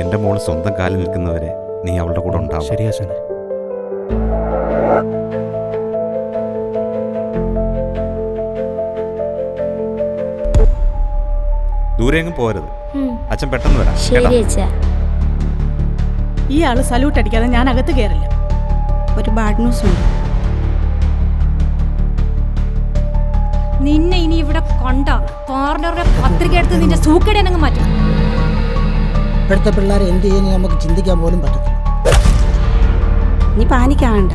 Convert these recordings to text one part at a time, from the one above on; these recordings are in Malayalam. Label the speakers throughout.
Speaker 1: എന്റെ മോള് സ്വന്തം കാലിൽ നിൽക്കുന്നവരെ നീ അവളുടെ കൂടെ ഉണ്ടാവും.
Speaker 2: ശരിയാ ശനെ.
Speaker 1: ദൂരെയെങ്കിലും പോരുത്. അച്ഛൻ പെട്ടെന്ന് വരാം.
Speaker 3: ഈ ആള് സല്യൂട്ട് അടിക്കാതെ ഞാൻ അകത്ത് കയറില്ല.
Speaker 4: ഒരു ബാഡ് ന്യൂസ് ഉണ്ട്.
Speaker 5: നിന്നെ ഇനി ഇവിടെ കണ്ട കോർണറുടെ പത്രിക എടുത്ത് നിന്റെ സൂക്കടി അങ്ങ് മാറ്റും.
Speaker 6: ഇപ്പോഴത്തെ പിള്ളേരെ എന്ത് ചെയ്യുന്നു നമുക്ക് ചിന്തിക്കാൻ പോലും പറ്റത്തില്ല.
Speaker 4: നീ പാനിക്കാവണ്ട.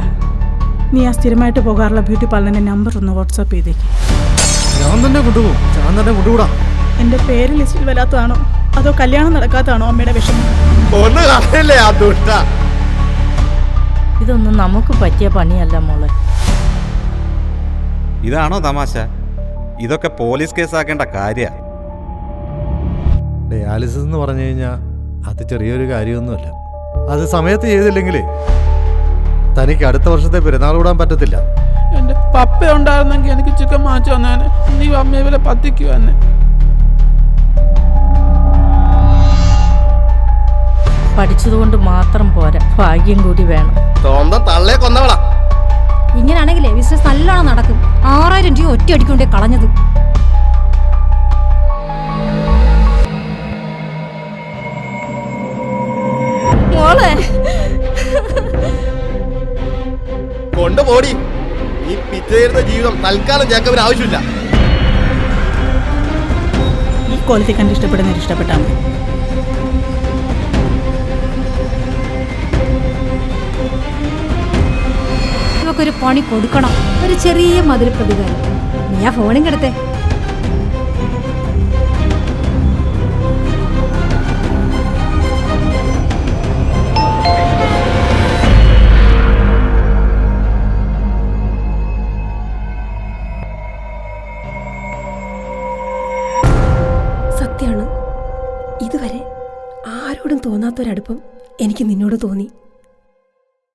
Speaker 3: നീ ആ സ്ഥിരമായിട്ട് പോകാറുള്ള ബ്യൂട്ടി പാർലറിന്റെ നമ്പർ ഒന്ന് വാട്സാപ്പ് ചെയ്തേക്ക്.
Speaker 2: ഞാൻ തന്നെ കൊണ്ടുപോകും. ഞാൻ തന്നെ കൊണ്ടുകൂടാ.
Speaker 3: എന്റെ പേര് ലിസ്റ്റിൽ വരാത്തതാണോ അതോ കല്യാണം നടക്കാത്തതാണോ അമ്മയുടെ വിഷമം?
Speaker 7: ഇതൊന്നും നമുക്ക് പറ്റിയ പണിയല്ല മോളെ.
Speaker 1: ഇതാണോ തമാശ? ഇതൊക്കെ പോലീസ് കേസാക്കേണ്ട കാര്യ.
Speaker 2: ഡയാലിസിസ് എന്ന് പറഞ്ഞു കഴിഞ്ഞാൽ അത് ചെറിയൊരു കാര്യമൊന്നുമല്ല. അത് സമയത്ത് ചെയ്തില്ലെങ്കിലേ തനിക്ക് അടുത്ത വർഷത്തെ പെരുന്നാൾ കൂടാൻ പറ്റത്തില്ല.
Speaker 8: എന്റെ പപ്പ ഉണ്ടായിരുന്നെങ്കിൽ എനിക്ക് ചിക്കൻ മാറ്റി വന്നേനെ. നീ അമ്മയെ വില പത്തിക്കു തന്നെ.
Speaker 7: പഠിച്ചതുകൊണ്ട് മാത്രം പോരാ, ഭാഗ്യം കൂടി വേണം.
Speaker 5: ഇങ്ങനാണെങ്കിലേ ബിസിനസ് നല്ലോണം നടക്കും. 6000 രൂപ ഒറ്റ അടിക്കൊണ്ടേ കളഞ്ഞത്. മോളെ
Speaker 9: കൊണ്ടുപോടി. ഈ പിറ്റേരുന്ന ജീവിതം തൽക്കാലം ജേക്കബിന് ആവശ്യമില്ല.
Speaker 3: ഈ ക്വാളിറ്റി കണ്ട് ഇഷ്ടപ്പെടുന്നവർ ഇഷ്ടപ്പെട്ടാൽ മതി.
Speaker 5: ഇവക്കൊരു പണി കൊടുക്കണം. ഒരു ചെറിയ മതിൽ പ്രതികാരം. നീ ആ ഫോണും കിടത്തേ.
Speaker 4: സത്യമാണ്, ഇതുവരെ ആരോടും തോന്നാത്തൊരടുപ്പം എനിക്ക് നിന്നോട് തോന്നി.